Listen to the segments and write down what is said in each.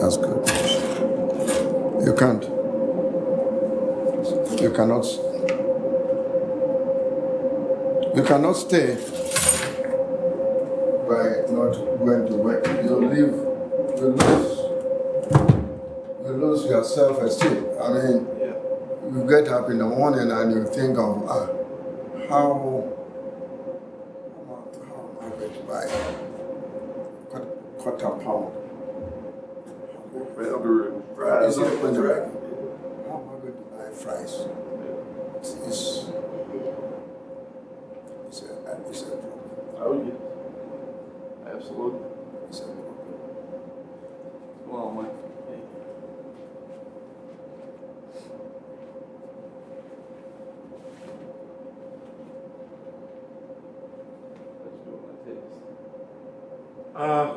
That's good. You can't. You cannot. You cannot stay by not going to work. You leave. You lose your self-esteem. I mean, you get up in the morning and you think of how am I going to buy quarter pound? Fries. How am I going to buy fries? It's a problem. Oh, yeah. Absolutely. It's a problem. Well, Mike.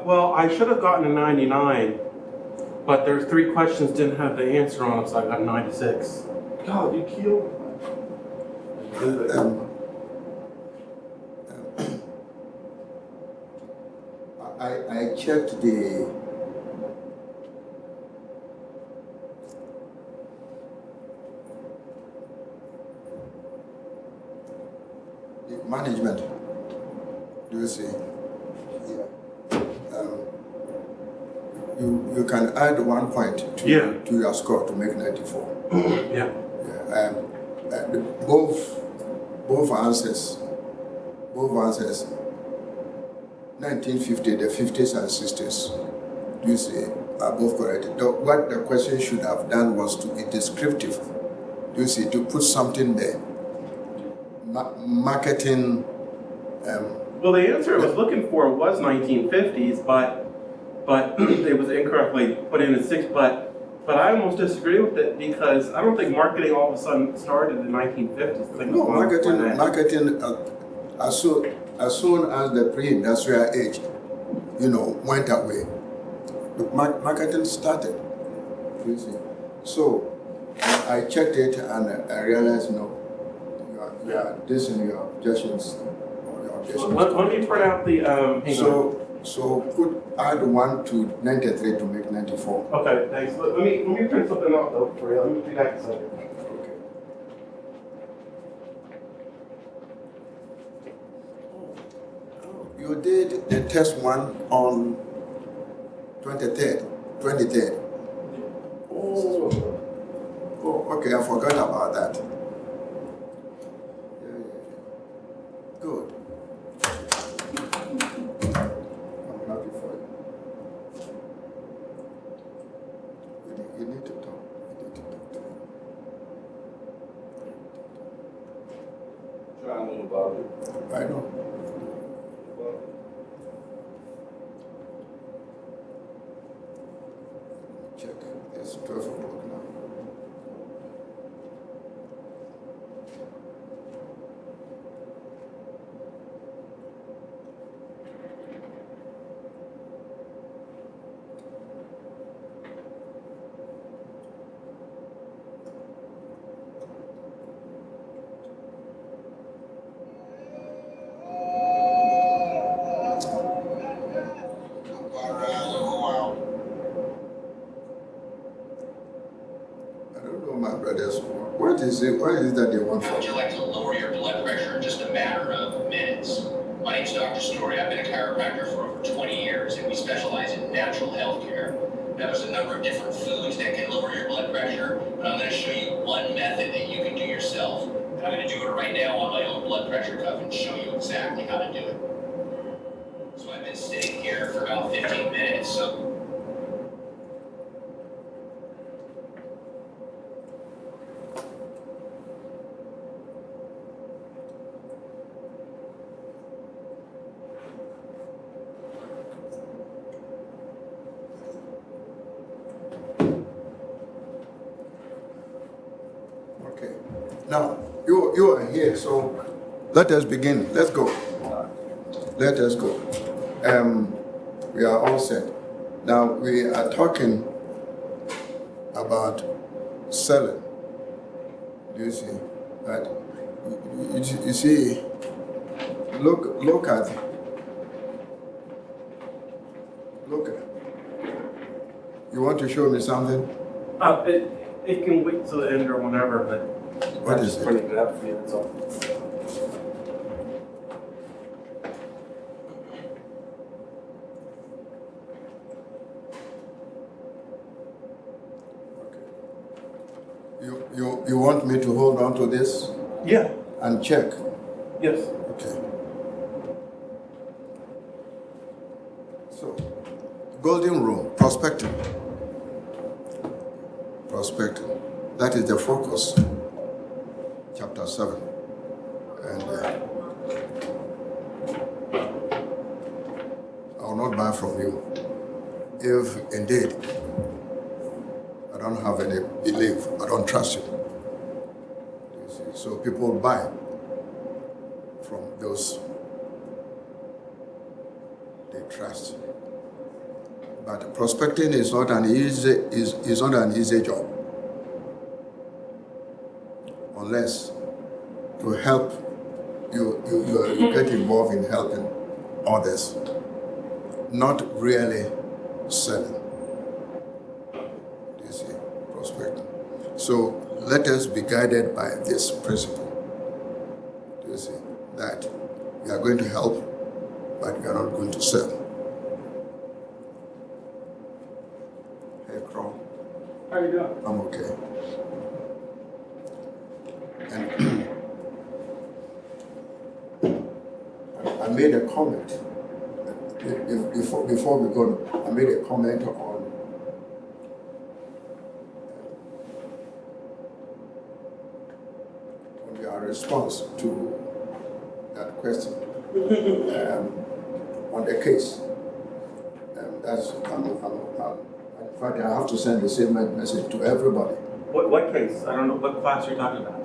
Well, I should have gotten a 99, but there's 3 questions didn't have the answer on them, so I got a 96. God, you killed me. I checked the management. Do you see? Yeah. You can add 1 point to your score to make 94. Yeah. Both answers. 1950, the 50s and 60s, you see, are both correct. What the question should have done was to be descriptive. You see, to put something there. Marketing. Well, the answer I was looking for was 1950s, but it was incorrectly put in as 6. But I almost disagree with it because I don't think marketing all of a sudden started in the 1950s. I think No, marketing. As soon as the pre-industrial age, went away, the marketing started. You see, so I checked it and I realized you are this in your objections. Let me print out the. So add 1 to 93 to make 94. Okay, thanks. Let me print something out though for you. Let me do that in a second. You did the test 1 on 23rd. Oh, okay, I forgot about that. Yeah. Good. I'm happy for you. You need to talk. to him. Try to know about it. I know. Check. It's 12 o'clock now. What is it that they want from Would you like to lower your blood pressure in just a matter of minutes? My name's Dr. Story. I've been a chiropractor for over 20 years, and we specialize in natural health care. Now, there's a number of different foods that can lower your blood pressure, but I'm going to show you one method that you can do yourself. And I'm going to do it right now on my own blood pressure cuff and show you exactly how to do it. So I've been sitting here for about 15 minutes, so... Okay. Now, you are here, so let us begin. Let's go. Let us go. We are all set. Now, we are talking about selling. Do you see? Right? You see, look at. You want to show me something? It can wait till the end or whenever, but What is it? Printed it out for you, that's all. You want me to hold on to this yeah, and check? yes. Okay. So, golden rule, prospecting. Prospecting. That is the focus. Chapter 7. And I will not buy from you if indeed I don't have any belief, I don't trust you. You see? So people buy from those they trust. But prospecting is not an easy job, unless to help you get involved in helping others, not really selling. You see, prospecting. So let us be guided by this principle. You see, that we are going to help, but we are not going to sell. Hey, Crow. How you doing? I'm okay. And I made a comment before we go. I made a comment on your response to that question on the case. That's in fact, I have to send the same message to everybody. What case? I don't know what class you're talking about.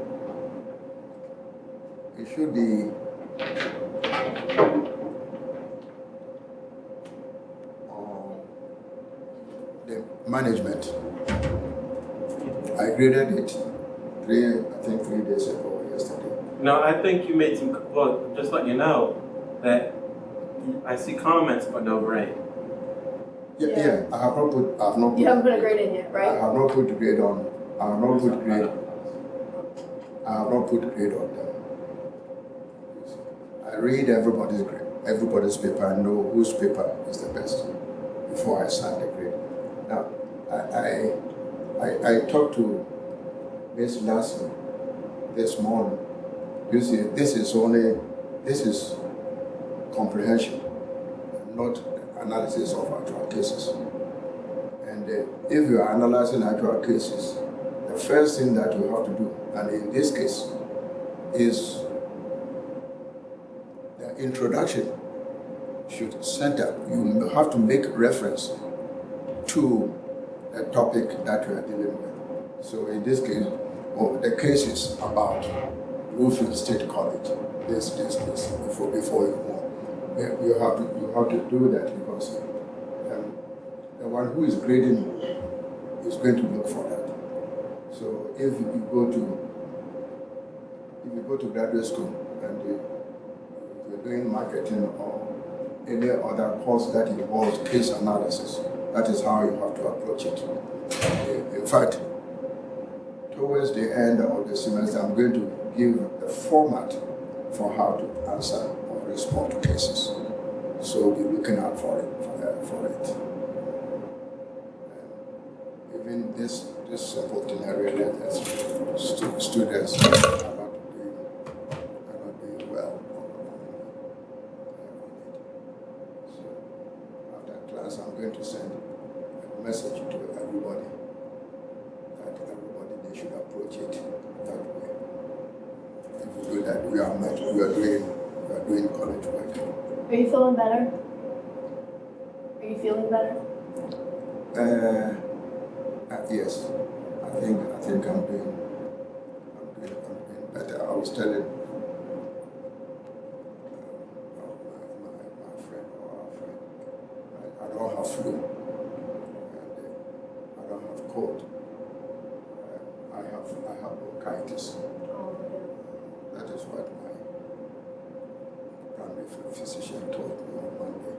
It should be the management. I graded it 3 days ago, yesterday. No, I think you made some, well, just let you know that I see comments but no grade. Yeah. I have not put You haven't put a grade in yet, right? I have not put grade on. I have not put grade on them. I read everybody's paper and know whose paper is the best before I sign the grade. Now, I talked to Miss Lassie this morning. You see, this is comprehension, not analysis of actual cases. And if you are analyzing actual cases, the first thing that you have to do, and in this case, is the introduction should center. You have to make reference to the topic that you are dealing with. So in this case, the case is about Bluefield State College. This before you go. You have to do that because the one who is grading is going to look for that. So if you go to graduate school and you're doing marketing or any other course that involves case analysis, that is how you have to approach it. In fact, towards the end of the semester, I'm going to give the format for how to answer or respond to cases. So be looking out for it. Even this simple thing, I realize that students are not doing well. So after class, I'm going to send a message to everybody that they should approach it that way. If we do that, we are doing college work. Are you feeling better? Are you feeling better? Yes. I think I'm doing better. I was telling my friend or our friend, I don't have flu, and I don't have cold. I have bronchitis. That is what my primary physician told me on Monday.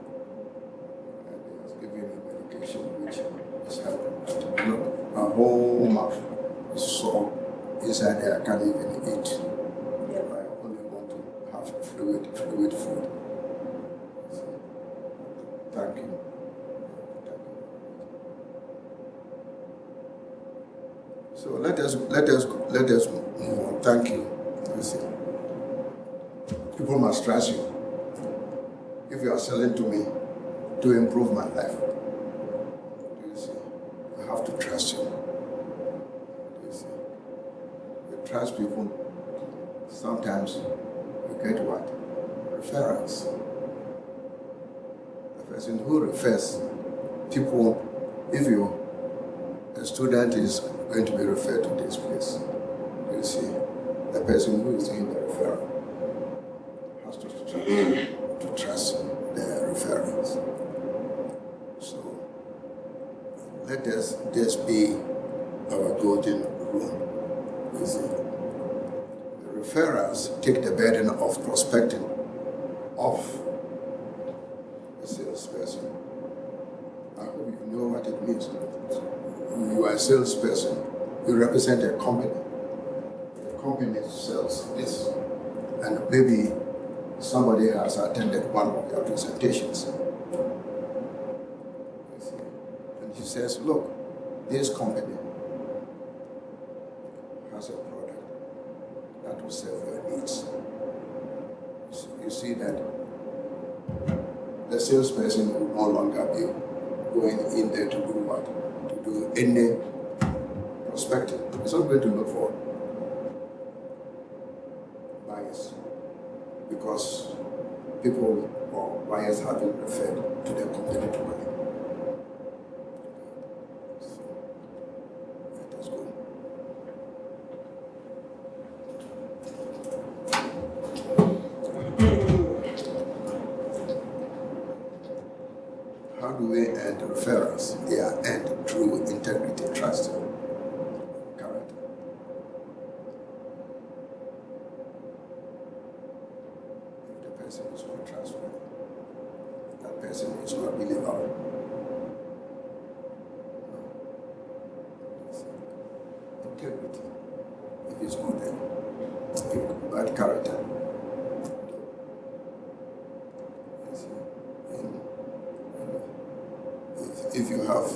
And he has given me medication which is It's helping. Look, my whole mouth is sore. Inside there, I can't even eat. I only want to have fluid food. Thank you. So let us move on. Thank you. You see, people must trust you. If you are selling to me to improve my life, you see, I have to trust you. You see, you trust people. Sometimes you get what? Referrals. The person who refers people, if a student is going to be referred to this place, you see, the person who is doing the referral has to trust the referrals. So let this be our golden rule. You see, the referrals take the burden of prospecting off the salesperson. I hope you know what it means. You are a salesperson. You represent a company. The company sells this, and maybe somebody has attended one of your presentations. And he says, look, this company has a product that will serve your needs. You see that the salesperson will no longer be going in there to do what? To do any prospecting. He's not going to look for buyers, because people or buyers have been referred to their company to buy. So let us go. How do we earn referrals? They are earned through integrity, trust, character. If the person is not trustworthy, that person is not believable. Integrity, if it's not there, if bad character. If you have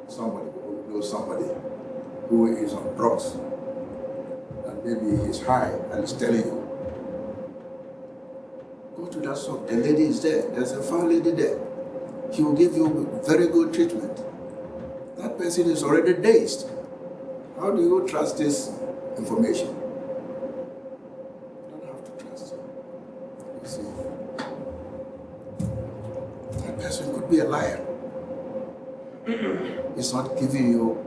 somebody who knows somebody who is on drugs, and maybe he's high and is telling you, go to that shop, the lady is there, there's a fine lady there. He will give you very good treatment. That person is already dazed. How do you trust this information? You don't have to trust. You see, that person could be a liar. It's not giving you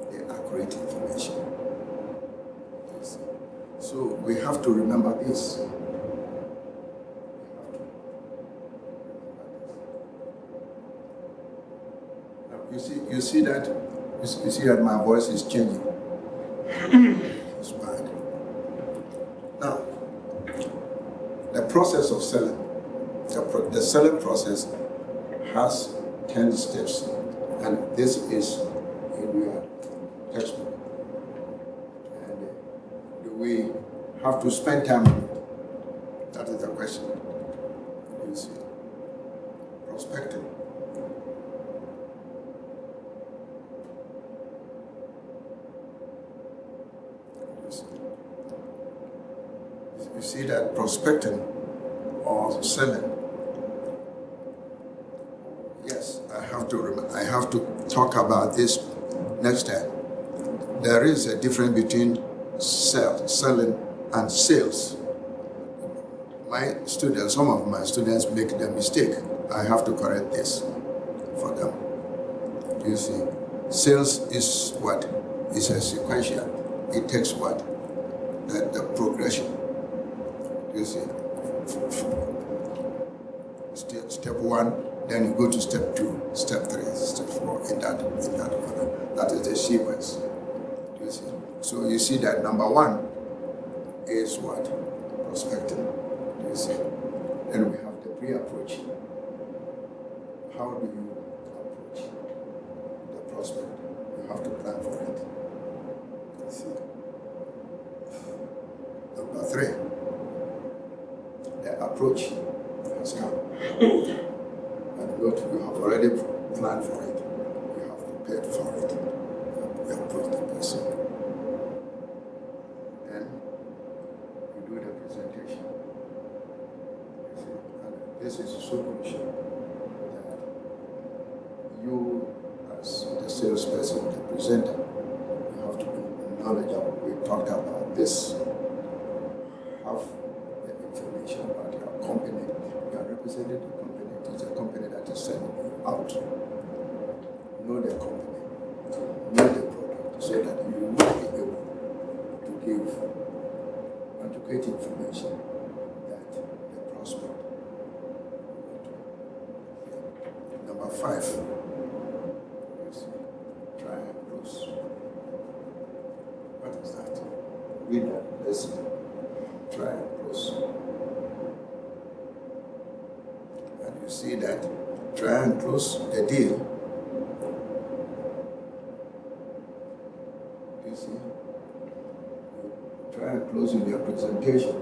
the accurate information. Yes. So we have to remember this. Now, you see that my voice is changing. It's bad. Now, the process of selling, the selling process has 10 steps, and this is in your textbook. And do we have to spend time on it? That is the question. You see, prospecting. You see that prospecting or selling. Yes, I have to talk about this next time. There is a difference between selling and sales. Some of my students make the mistake. I have to correct this for them. You see, sales is what? It's a sequential. It takes what? The progression. You see, step 1. Then you go to step 2, step 3, step 4, in that order. That is the sequence. You see? So you see that number 1 is what? Prospecting. You see? Then we have the pre-approach. How do you approach? have to plan for it. See. Number 3, the approach has come. And what you have already planned for it, you have prepared for it. You approach the person. Then you do the presentation. You see, and this is so crucial that you, as the salesperson, the presenter, you have to be knowledgeable. We talked about this. Have the information about your company. You are representing the company. It's a company that is sending you out. Know the company. Know the product so that you will be able to give adequate information that the prospect. Number 5. You see, try and close. What is that? Read that. Listen. Try and close. And you see that try and close the deal. You see? You try and close in your presentation.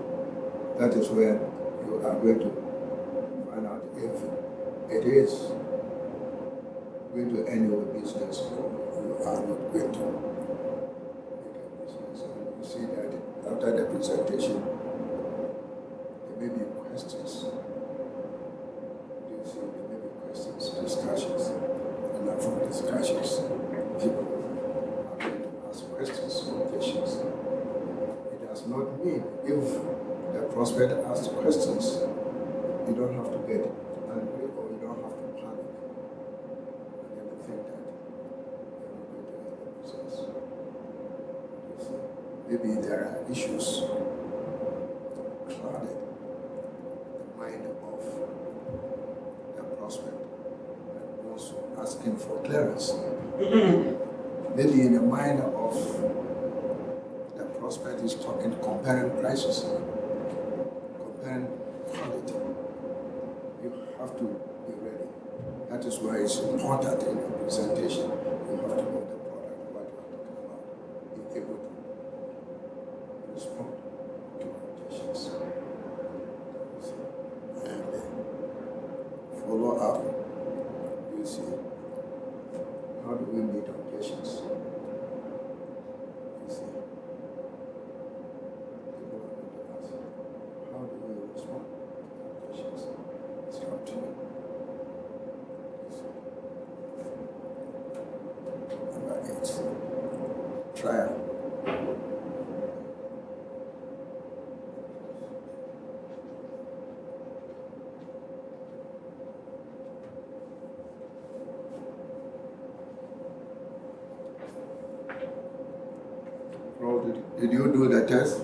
That is where you are going to find out if it is going to end your business or you are not going to make a business. And you see that after the presentation, there may be questions. You see, there may be questions, discussions. And from discussions, people are going to ask questions or questions. It does not mean if the prospect asks questions, you don't have to get angry or you don't have to panic. And then think that you're not going to have a business. You see, maybe there are issues clouded the mind of the prospect and also asking for clearance. Maybe in the mind of the prospect is talking, comparing prices, comparing quality. You have to be ready. That is why it's important in your presentation. You have to know the product, what you are talking about, be able to respond to objections. And follow up. You see, how do we meet objections? You see, people are going to ask, how do we respond to objections? It's up to you. You see. Number 8, trial. Did you do the test?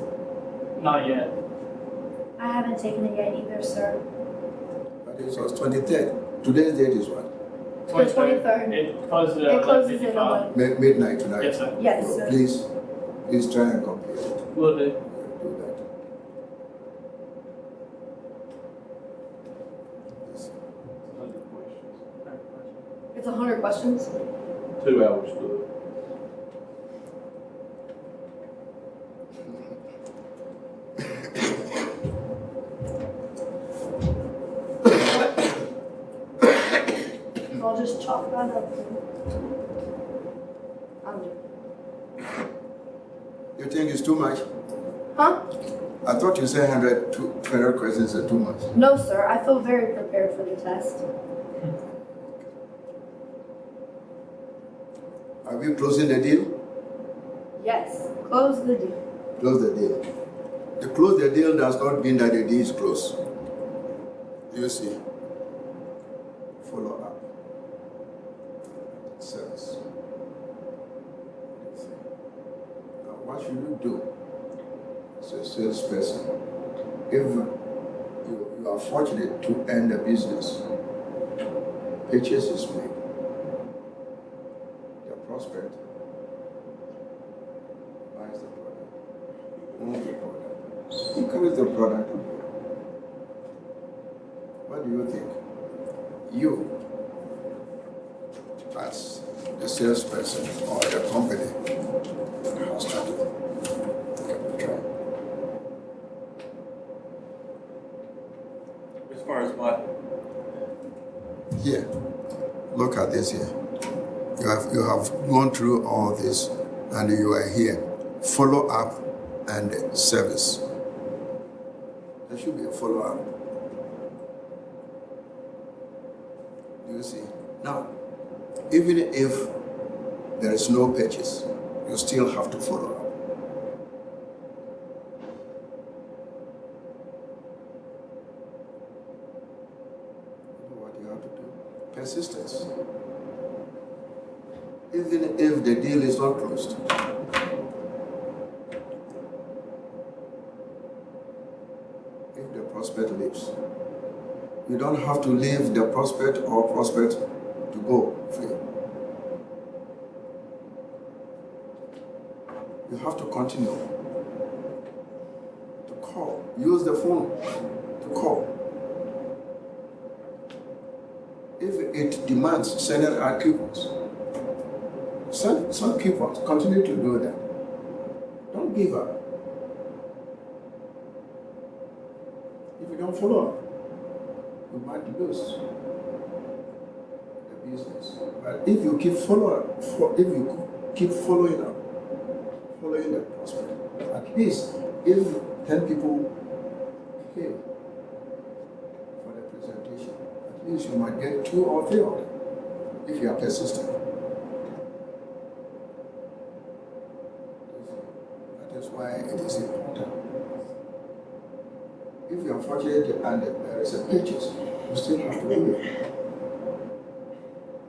Not yet. I haven't taken it yet either, sir. But it was 23rd. Today's date is what? The 23rd. It closes at It closes at 11:55. 11. Midnight tonight. Yes, sir. Yes, So sir. please try and complete it. Will do. Do that. Yes. It's 100 questions. 2 hours to it. I'll just chalk that up. I'm doing. You think it's too much? Huh? I thought you said 100 questions are too much. No, sir. I feel very prepared for the test. Are we closing the deal? Yes. Close the deal. Close the deal. To close the deal does not mean that the deal is closed. You see. Follow up. Service. Now, what should you do as a salesperson if you are fortunate to end the business? Purchase is made. The prospect buys the product, owns the product, he carries the product. What do you think? You as the salesperson or the company has to do. Okay, As far as what? here, look at this here. You have gone through all this and you are here. Follow up and service. There should be a follow up. Do you see? Now, even if there is no purchase, you still have to follow up. What you have to do? Persistence. Even if the deal is not closed. If the prospect leaves, you don't have to leave the prospect or prospect to go free. You have to continue to call. Use the phone to call. If it demands sending out coupons, send some coupons. Continue to do that. Don't give up. If you don't follow up, you might lose the business. But if you keep following up, following the prospect, at least if 10 people came for the presentation, at least you might get 2 or 3 of them if you are persistent. That is why it is important. If you are fortunate and there is a purchase, you still have to do it.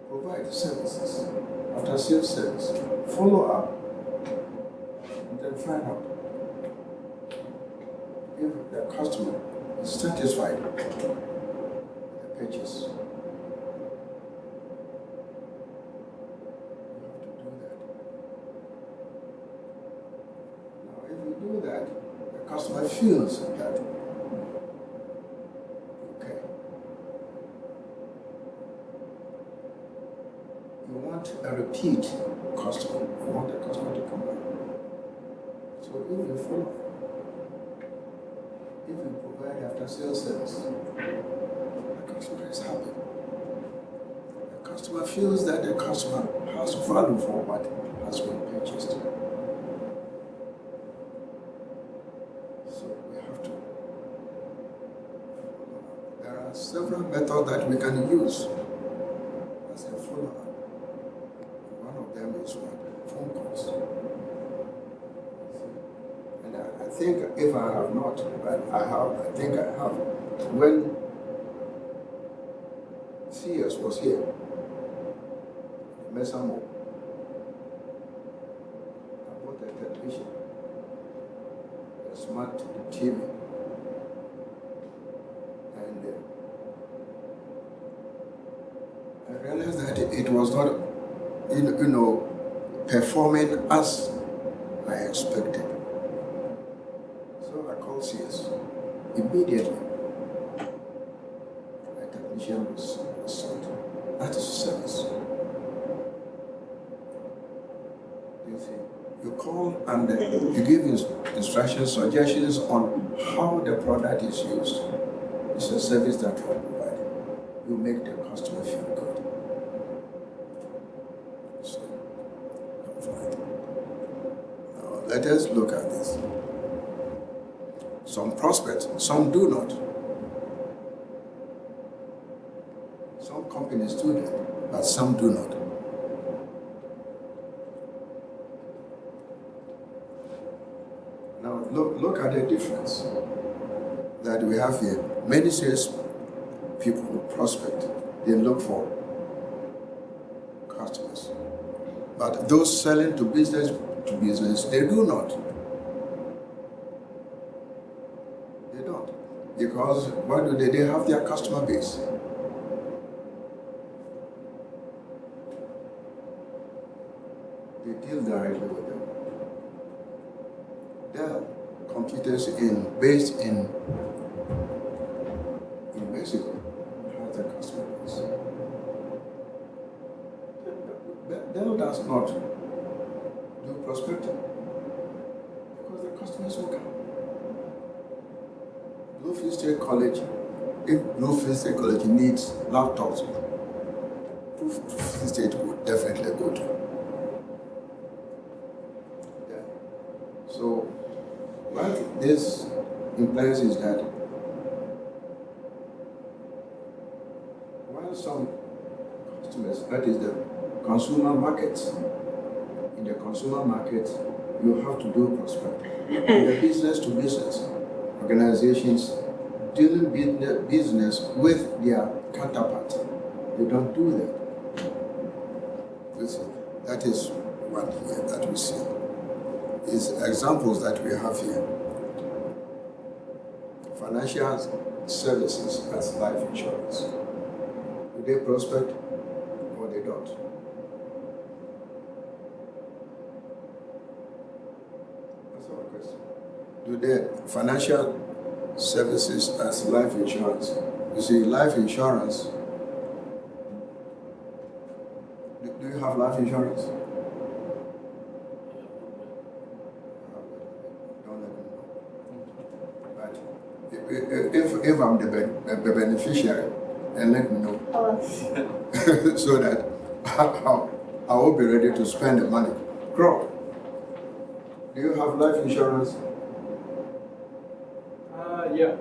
Provide services, after sales service, follow up, and then find out if the customer is satisfied with the purchase. You have to do that. Now, if you do that, the customer feels that you want a repeat customer. You want the customer to come back. So if you follow, if you provide after sales service, the customer is happy. The customer feels that the customer has value for what has been purchased. So we have to. There are several methods that we can use as a follow-up. Them is what? Phone calls. And I think if I have not, but I think I have. When CS was here, Mesamo, I bought a television, a smart TV, and I realized that it was not performing as I expected. So I called CS. Immediately, my technician was sent. That is service. You see, you call and you give instructions, suggestions on how the product is used. It's a service that you provide. You make the customer feel good. Let us look at this. Some prospects, some do not. Some companies do that, but some do not. Now look at the difference that we have here. Many sales people who prospect, they look for customers. But those selling to business, they do not. They don't. Because what do? They have their customer base. They deal directly with them. Dell computers based in Mexico has their customer base. Bell does not do prospecting because the customers will come. Bluefield State College, if Bluefield State College needs laptops, Bluefield State would definitely go to. Yeah. So what this implies is that while some customers, that is the consumer markets, in the consumer markets, you have to do prospecting. In the business to business organizations dealing business with their counterparts, they don't do that. That is one here that we see. Is examples that we have here. Financial services as life insurance. Do they prospect or they don't? That's our question. Do they financial services as life insurance? You see, life insurance. Do you have life insurance? Don't let me know. But if I'm the beneficiary, then let me know. So that I will be ready to spend the money. Crow, do you have life insurance? Yeah.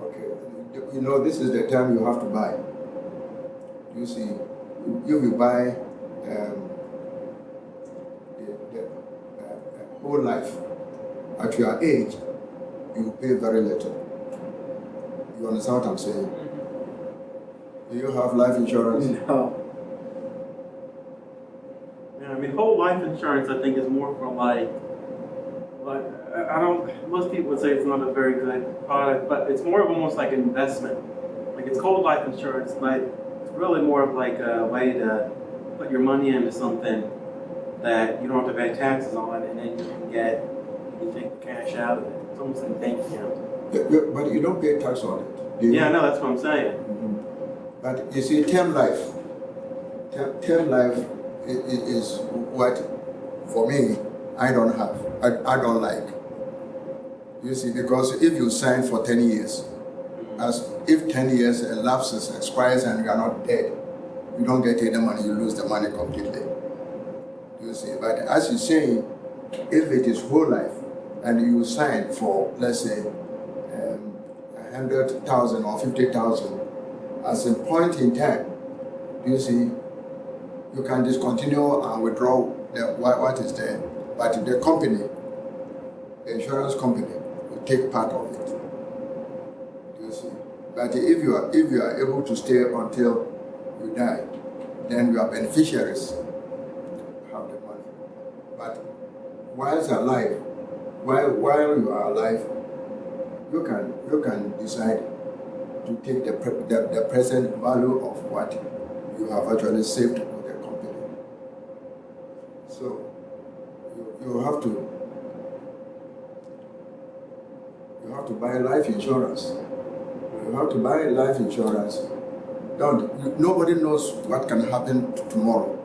Okay. You know, this is the time you have to buy. You see, you will buy the whole life. At your age, you will pay very little. You understand what I'm saying? Mm-hmm. Do you have life insurance? No. Yeah, I mean, whole life insurance, I think, is more for like I don't, most people would say it's not a very good product, but it's more of almost like an investment. Like it's called life insurance, but it's really more of like a way to put your money into something that you don't have to pay taxes on, and then you take the cash out of it. It's almost like a bank account. Yeah, but you don't pay tax on it. Do you? Yeah, no, that's what I'm saying. Mm-hmm. But you see, term life is what, for me, I don't have. I don't like. You see, because if you sign for 10 years, as if 10 years elapses, expires, and you are not dead, you don't get any money, you lose the money completely. You see, but as you say, if it is whole life, and you sign for, let's say, 100,000 or 50,000, as a point in time, you see, you can discontinue and withdraw what is there. But the company, the insurance company, will take part of it. You see. But if you are able to stay until you die, then you are beneficiaries have the money. But while you are alive, you can decide to take the present value of what you have actually saved with the company. So you have to buy life insurance. You have to buy life insurance. Nobody knows what can happen tomorrow.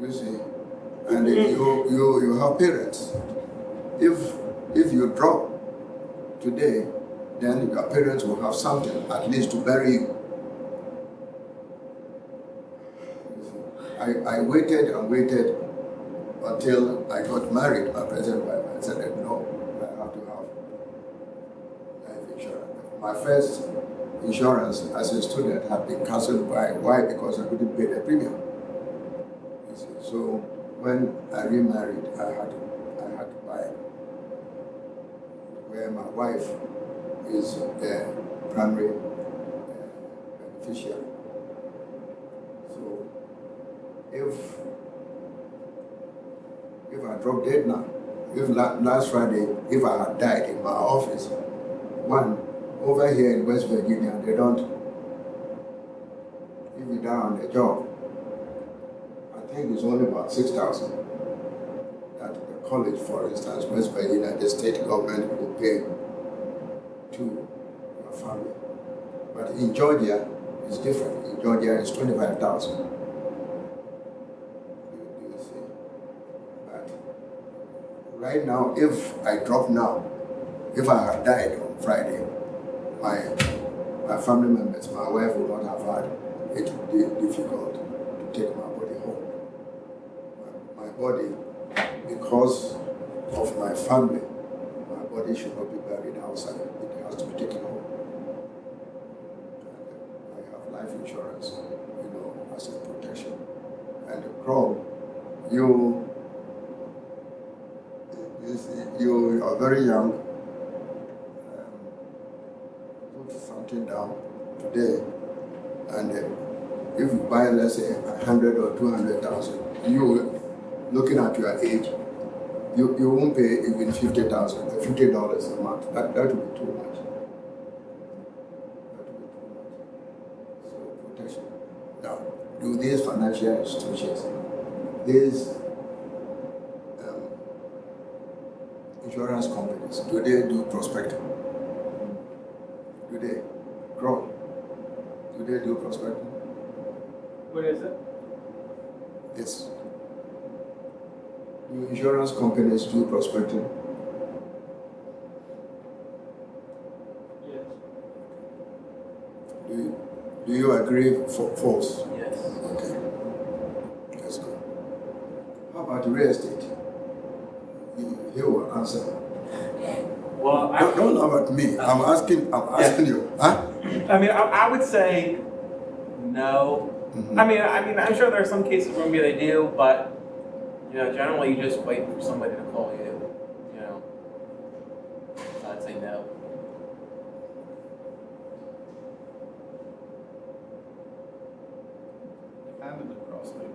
You see, and you have parents. If you drop today, then your parents will have something at least to bury you. I waited and waited until I got married, my present wife. I said, no, I have to have life insurance. My first insurance as a student had been cancelled. Why? Because I couldn't pay the premium. You see. So when I remarried, I had to buy it. Where my wife is the primary beneficiary. So if I drop dead now, if last Friday, if I had died in my office, over here in West Virginia, they don't, if you die on the job, I think it's only about 6,000 that the college, for instance, West Virginia, the state government will pay to your family. But in Georgia, it's different. In Georgia, it's 25,000. right now, if I drop now, if I had died on Friday, my family members, my wife would not have had it would be difficult to take my body home. My body, because of my family, my body should not be buried outside. It has to be taken home. I have life insurance, as a protection. And Chrome, you are very young. Put something down today, and if you buy, let's say, 100 or 200,000, you, looking at your age, you won't pay even $50 a month. That would be too much. That would be too much. So protection. Now, do these financial institutions, these insurance companies, do they do prospecting? Do they grow? Do they do prospecting? What is it? Yes. Do insurance companies do prospecting? Yes. Do you agree false? Yes. Okay. Let's go. How about real estate? You will answer. Well, Don't know about me. I'm asking you. Huh? I mean, I would say no. Mhm. I mean, I'm sure there are some cases where maybe they do, but generally you just wait for somebody to call you. So I'd say no. Kind of do prospect.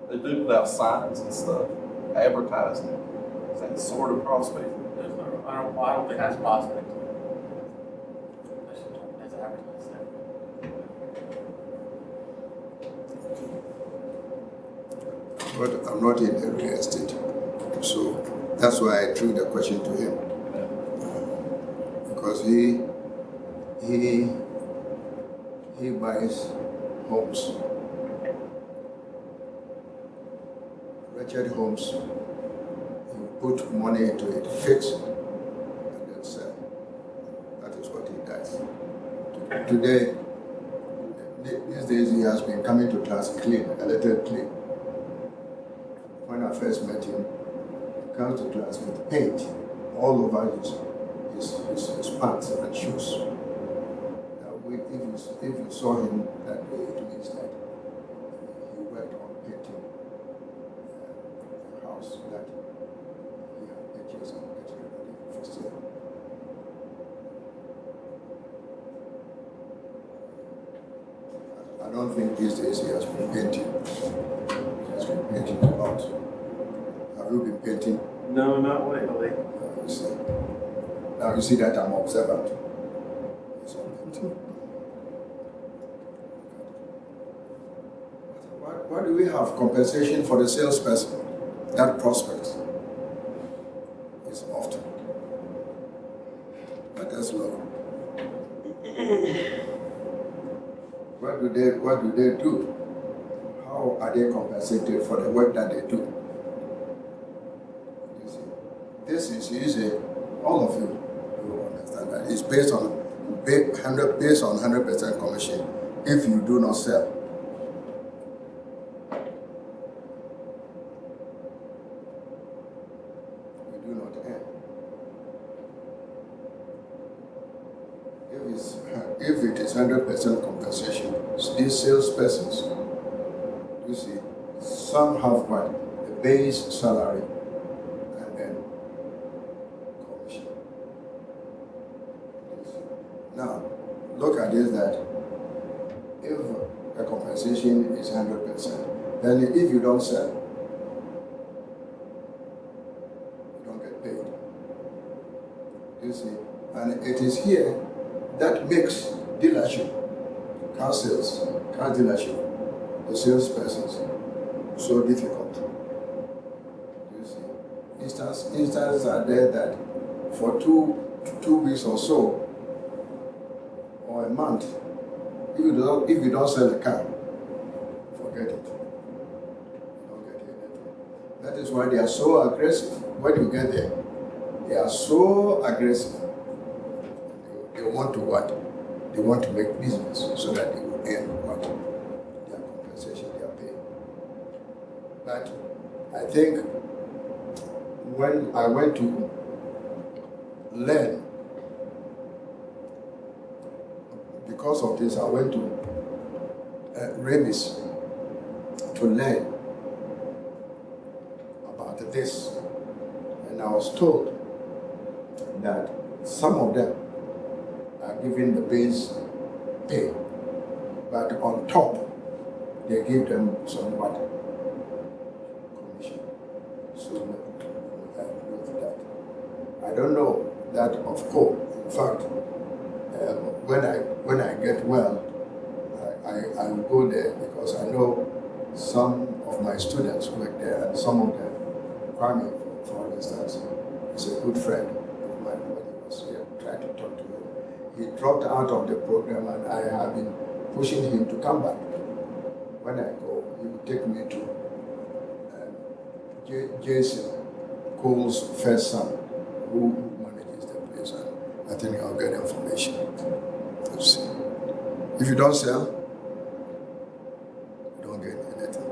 They do put out signs and stuff, advertising. Is that sort of prospect? I don't think that's prospect. That's advertising. But I'm not in the real estate, so that's why I threw the question to him, because he buys homes, wretched homes. He put money into it, fix, and then sell. That is what he does. Today, these days, he has been coming to class clean, a little clean. When I first met him, he comes to class with paint all over his pants and shoes. If you saw him that way, it means that he worked on painting the house that he had purchased and getting ready for sale. I don't think these days he has been painting. He has been painting a lot. Have you been painting? No, not lately. Now you see that I'm observant. Yes, I'm painting. Why do we have compensation for the salesperson? That prospect is often. But that's low. What do they do? How are they compensated for the work that they do? You see, this is easy. All of you understand that it's based on 100% commission. If you do not sell, you do not earn. If it is 100% compensation, these salespersons, you see, some have what? The base salary and then commission. Now, look at this that if the compensation is 100%, then if you don't sell, you don't get paid. You see, and it is here that makes dealership, car sales, car dealership, the salespersons so difficult. You see, instances are there that for two weeks or so, or a month, if you don't sell a car, forget it. You don't get anything. That is why they are so aggressive. When you get there, they are so aggressive. They want to what? They want to make business so that they will earn what? Their compensation they are paying. But I think when I went to learn, because of this, I went to Remis to learn about this. And I was told that some of them are given the base pay, but on top, they give them some what? Commission. So with that. I don't know that of course. In fact, when I get well, I will go there because I know some of my students work there, and some of them, Kwame, for instance, is a good friend of mine. When he was here, trying to talk to him, he dropped out of the program, and I have been pushing him to come back. When I go, he will take me to Jason Cole's first son, who manages the place, and I think I'll get information. Let's see. If you don't sell, you don't get anything.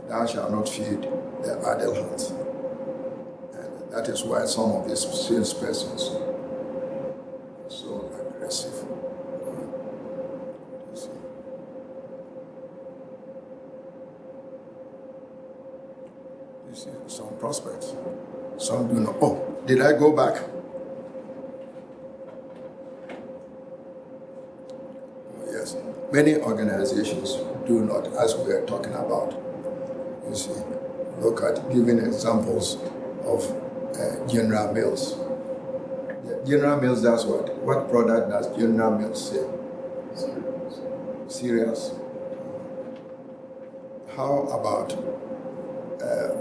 Thou shalt not feed the idle hands. And that is why some of these salespersons are so aggressive. You see some prospects. Some do not. Oh, did I go back? Yes. Many organizations do not, as we are talking about. You see, look at giving examples of General Mills. General Mills does what? What product does General Mills sell? Cereals. How about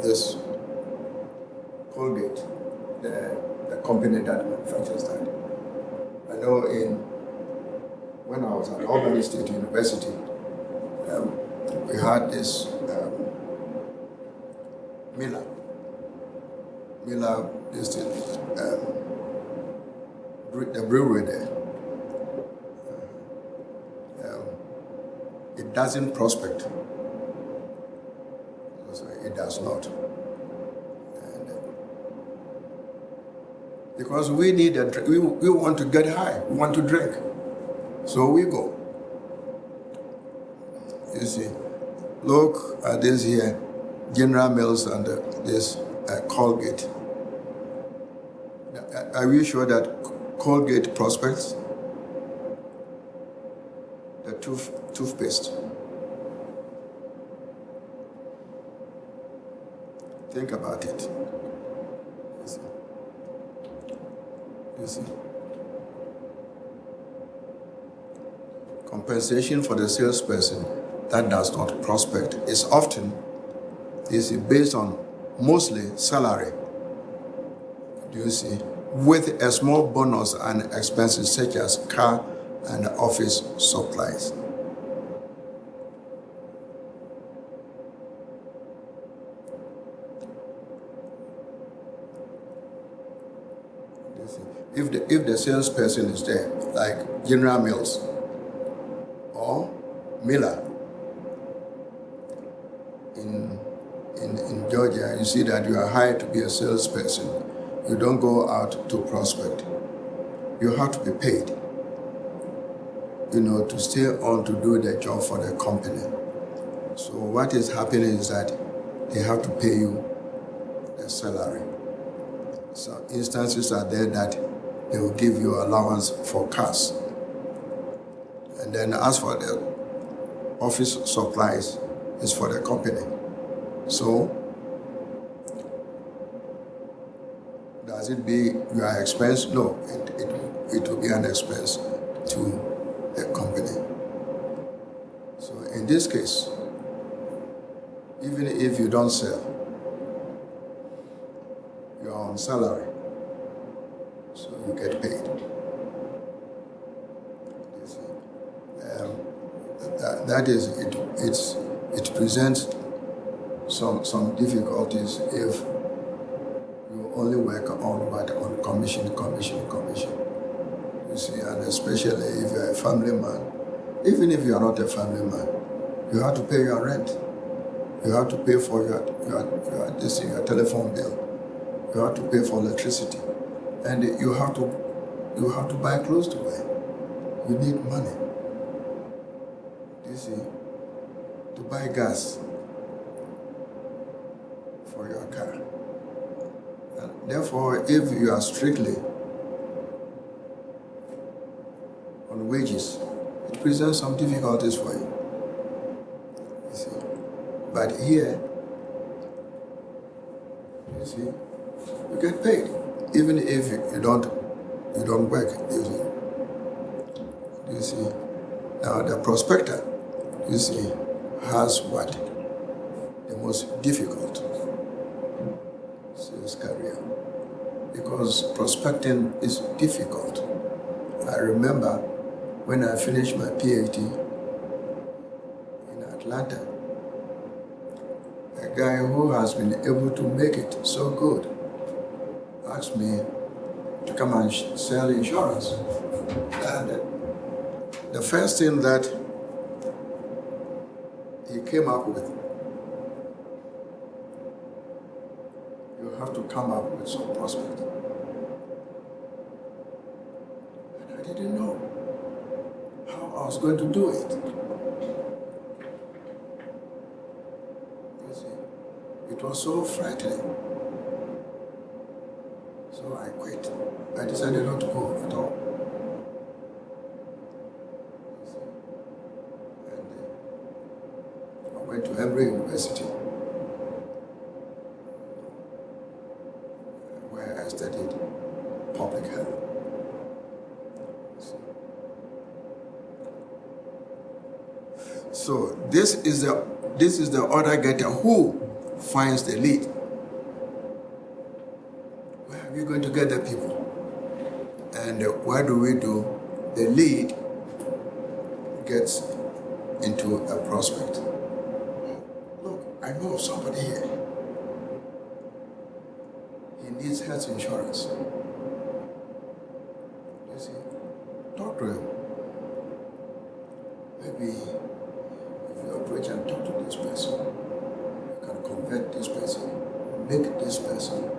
this Colgate, the company that manufactures that? I know when I was at Albany State University, we had this Miller is the brewery there. It doesn't prospect. It does not. And, because we need we want to get high, we want to drink. So we go. You see, look at this here, General Mills and this Colgate. Are you sure that Colgate prospects? The toothpaste. Think about it. You see. Compensation for the salesperson that does not prospect is often based on mostly salary. Do you see? With a small bonus and expenses such as car and office supplies. If the salesperson is there, like General Mills or Miller in Georgia, you see that you are hired to be a salesperson. You don't go out to prospect. You have to be paid, to stay on to do the job for the company. So what is happening is that they have to pay you a salary. So instances are there that they will give you allowance for cars. And then as for the office supplies, it's for the company. So, does it be your expense? No, it will be an expense to the company. So in this case, even if you don't sell, you are on salary, so you get paid. That is it. It presents some difficulties if you only work on commission. You see, and especially if you're a family man, even if you are not a family man, you have to pay your rent. You have to pay for your telephone bill. You have to pay for electricity, and you have to buy clothes to wear. You need money. You see, to buy gas for your car. And therefore, if you are strictly on wages, it presents some difficulties for you. You see, but here, you see, you get paid, even if you don't work. You see, now the prospector, you see, has what? The most difficult sales career, because prospecting is difficult. I remember when I finished my PhD in Atlanta, a guy who has been able to make it so good asked me to come and sell insurance. And the first thing that he came up with, you have to come up with some prospect. And I didn't know how I was going to do it. You see, it was so frightening. So I quit. I decided not to go at all. And I went to Emory University, where I studied public health. So this is the order getter who finds the lead. Where are we going to get the people? And what do we do? The lead gets into a prospect. Look, I know somebody here. He needs health insurance. You see, talk to him. Maybe if you approach and talk to this person, you can convert this person, make this person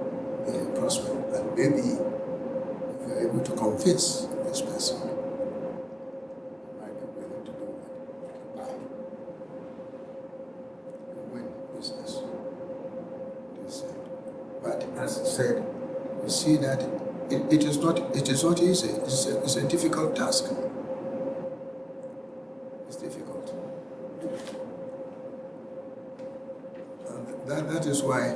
be a prospect, and maybe if you're able to convince this person, you might be willing to do it. Buy. You win business. But as I said, you see that it is not easy. It's a difficult task. It's difficult. And that is why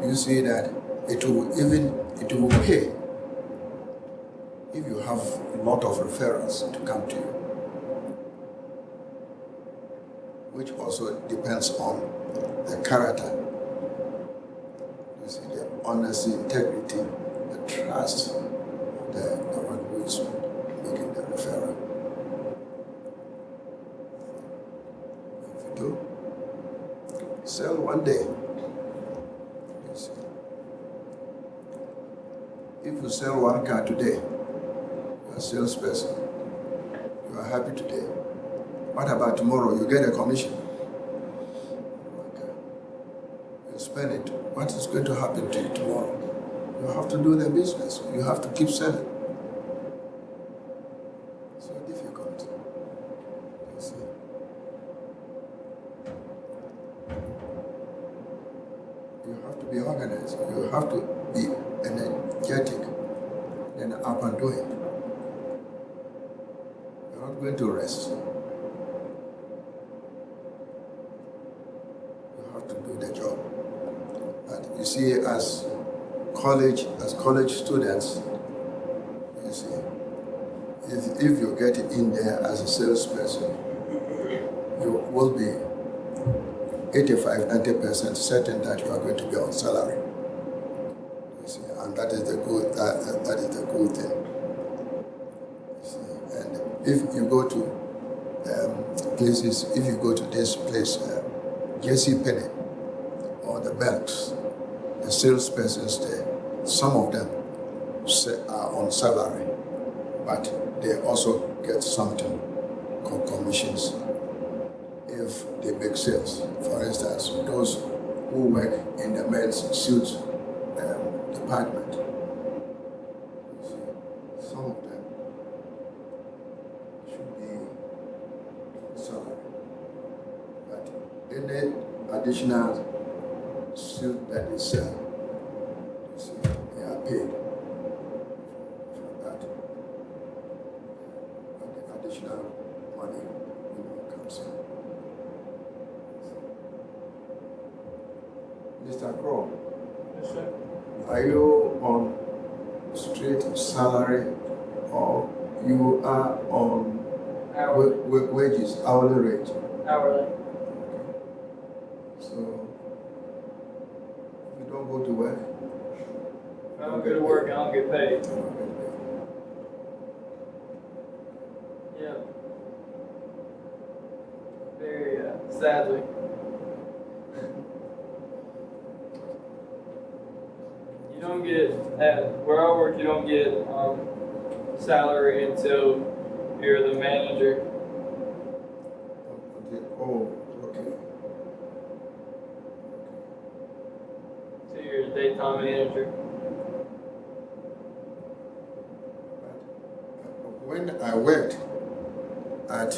you see that it will pay if you have a lot of referrals to come to you, which also depends on the character. You see, the honesty, integrity, the trust of the one who is making the referral. If you do, sell one day. You see. If you sell one car today, you're a salesperson. You are happy today. What about tomorrow? You get a commission. You spend it. What is going to happen to you tomorrow? You have to do the business. You have to keep selling. So difficult. You see. You have to be organized. You have to be energetic and up and doing. You're not going to rest. You have to do the job. But you see, as college students, you see, if you get in there as a salesperson, you will be 85-90% certain that you are going to be on salary. You see, and that is the good thing. You see, and if you go to places, if you go to this place, J.C. Penney, or the banks, the salespersons there, some of them are on salary, but they also get something called commissions if they make sales. For instance, those who work in the men's suit department, you see, some of them should be salary, but any additional suit that they sell, you see, they are paid for that. But the additional money comes in. Mr. Crow, Yes, sir. are you on straight salary or you are on Hourly. wages, hourly rate? Hourly. So if you don't go to work, If I don't go to work, I don't get paid. you don't get paid. Yeah. Very sadly. You don't get, at where I work, you don't get salary until you're the manager. Oh, okay. Until you're the daytime manager. When I worked at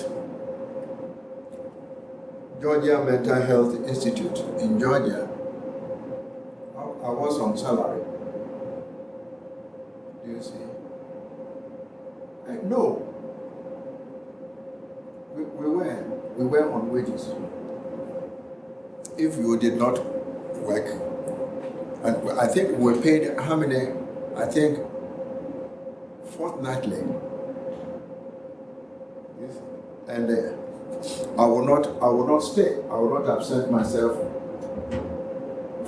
Georgia Mental Health Institute in Georgia, I was on salary. Do you see? No. We were on wages. If you did not work, and I think we were paid how many? I think fortnightly. Yes. And I will not stay. I will not absent myself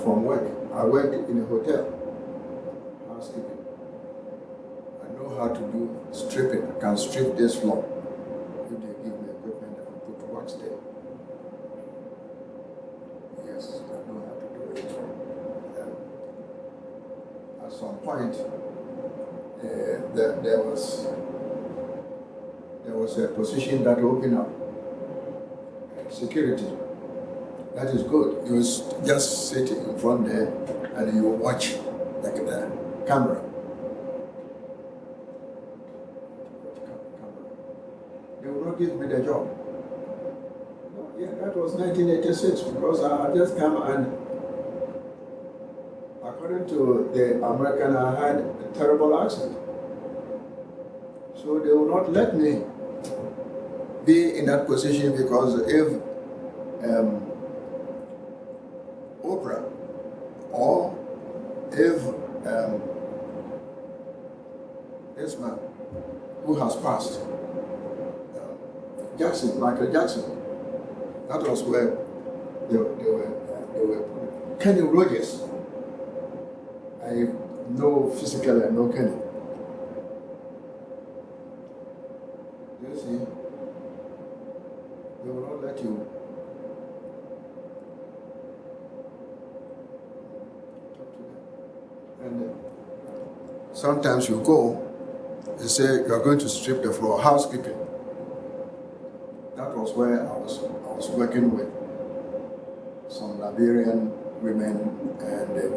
from work. I worked in a hotel, housekeeping. I know how to do stripping. I can strip this floor. If they give me equipment, I can put wax there. Yes, I know how to do it. At some point, there was a position that opened up. Security. That is good. You just sit in front there and you watch like the camera. They will not give me the job. No, yeah, that was 1986 because I had just come and according to the American, I had a terrible accent. So they will not let me be in that position because if Oprah or if this man who has passed, Michael Jackson, that was where they were Kenny Rogers. I know physically, I know Kenny. Do you see? They will not let you talk to them. And sometimes you go, they say you are going to strip the floor, housekeeping. That was where I was working with some Liberian women and men.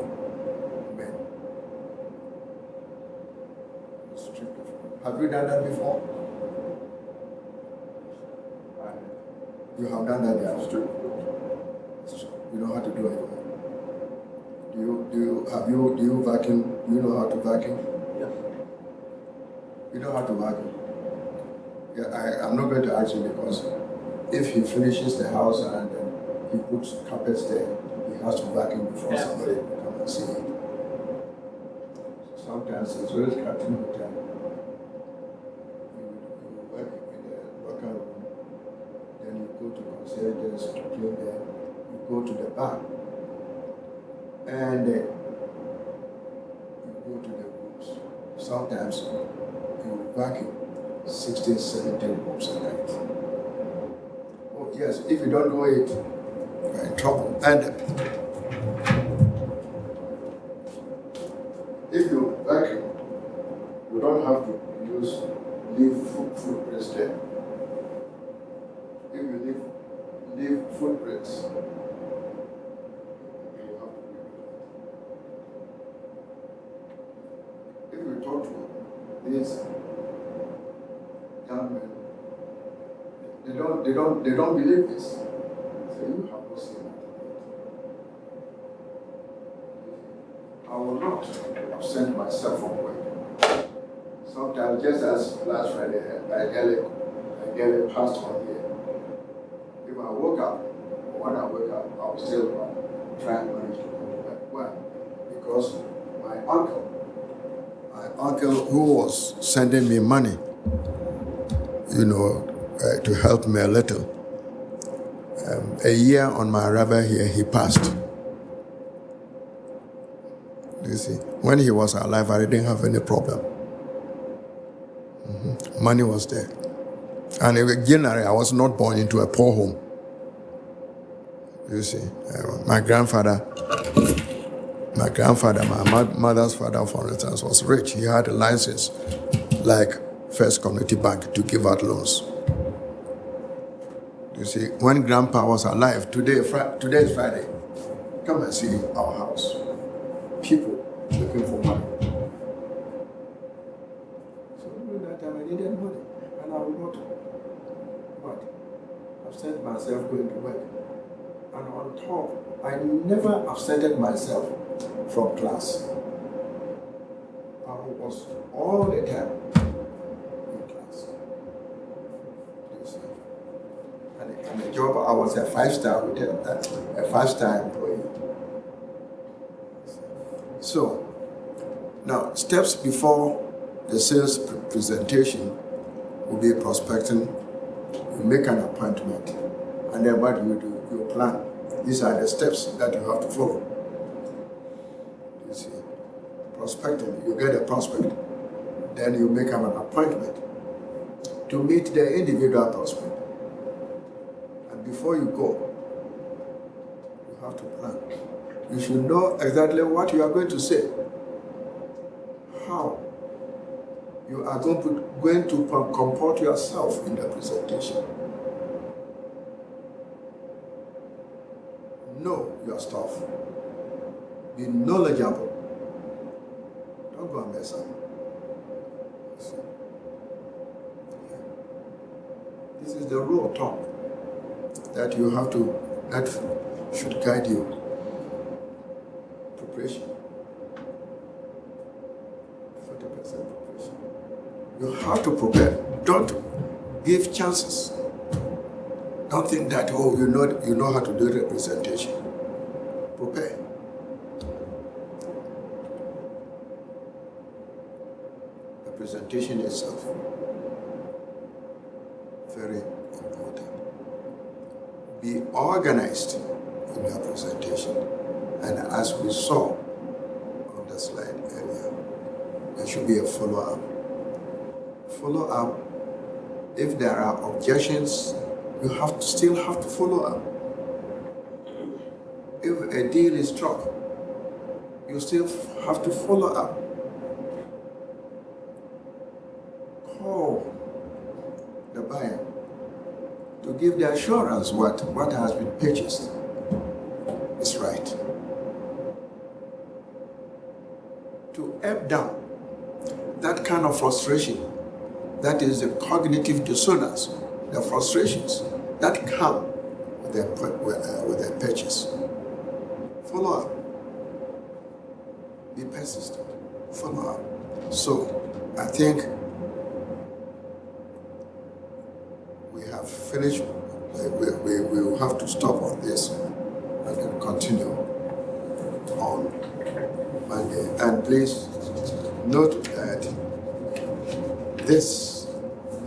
Strip the floor. Have you done that before? You have done that before. You know how to do it. Do you vacuum? Do you know how to vacuum? Yeah. You know how to vacuum? Yeah, I'm not going to ask you because if he finishes the house and he puts carpets there, he has to vacuum before somebody come and see it. Sometimes it's very cutting the time. You work in the locker room. Then you go to concierge to clean there. You go to the bar. And you go to the rooms. Sometimes you vacuum 16, 17 rooms a night. Oh yes, if you don't do it, you're in trouble. And leave footprints there, if you leave footprints, you have to read it. If you talk to these young men, they don't believe this. So you have not seen that. I will not absent myself from work. Sometimes, just as last Friday, I nearly passed on here. If I woke up, or when I wake up, I will still try and manage to go to bed. Why? Because my uncle who was sending me money, to help me a little, a year on my arrival here, he passed. You see, when he was alive, I didn't have any problem. Money was there. And generally, I was not born into a poor home. You see, my grandfather, my mother's father, for instance, was rich. He had a license, like First Community Bank, to give out loans. You see, when Grandpa was alive, today is Friday, come and see our house. People looking for money. So during that time, I needed money, and I would not absent myself going to work. And on top, I never absented myself from class. I was all the time in class. You see. And the job, I was a 5-star a 5-star employee. So, now, steps before the sales presentation will be prospecting. You make an appointment, and then what do you do? You plan. These are the steps that you have to follow. You see, prospecting, you get a prospect, then you make an appointment to meet the individual prospect. And before you go, you have to plan. You should know exactly what you are going to say, how you are going to comport yourself in the presentation. Know your stuff. Be knowledgeable. Don't go and mess up. This is the rule of thumb that should guide you. Preparation. 40% preparation. You have to prepare. Don't give chances. Don't think that, you know how to do the presentation. Prepare. The presentation itself, very important. Be organized in your presentation. And as we saw on the slide earlier, there should be a follow-up. Follow-up, if there are objections, you still have to follow up. If a deal is struck, you still have to follow up. Call the buyer to give the assurance what has been purchased is right. To ebb down that kind of frustration, that is the cognitive dissonance, the frustrations that come with their purchase. Follow up. Be persistent. Follow up. So, I think we have finished. We will have to stop on this and then continue on Monday. And please note that this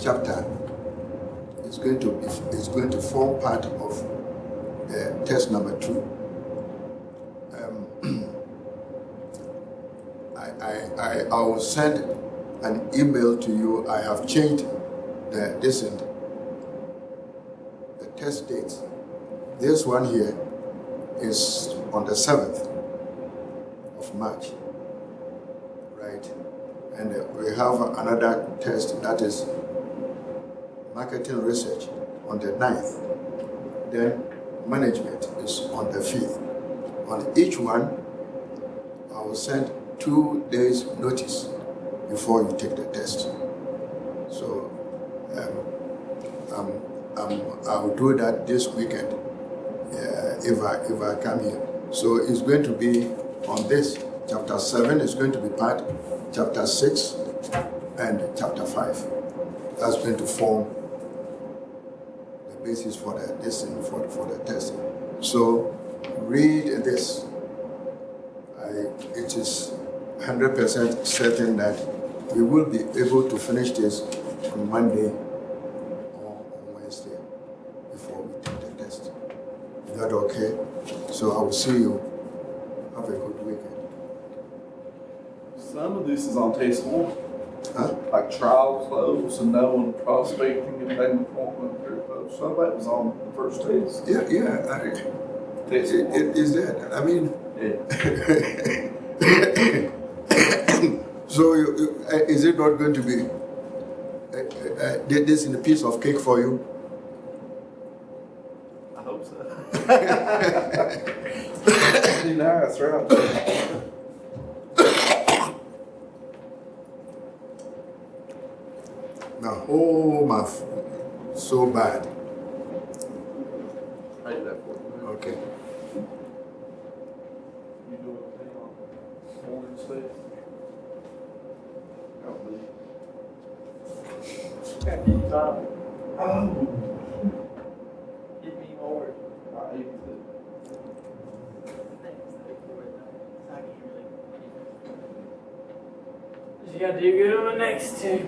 chapter is going to form part of the test number 2. I will send an email to you. I have changed the test dates. This one here is on the 7th of March, right? And we have another test, that is marketing research on the 9th. Then management is on the 5th. On each one, I will send 2 days notice before you take the test. So I will do that this weekend if I come here. So it's going to be on this. Chapter 7 is going to be part, chapter 6 and chapter 5. That's going to form the basis for the for the testing. So read this. It is 100% certain that we will be able to finish this on Monday or on Wednesday before we take the test. Is that okay? So I will see you. Have a good weekend. Some of this is on test 1. Huh? Like trial close and knowing prospecting and then appointment through close. Some of that was on the first test. Yeah. Test It is that. I mean, yeah. so is it not going to be this in a piece of cake for you? I hope so. Be nice, right? Now, oh my, so bad. I did that for you. Okay. You do anything on morning stuff? Oh. Hit me hard. I ate it. You gotta do good on the next two.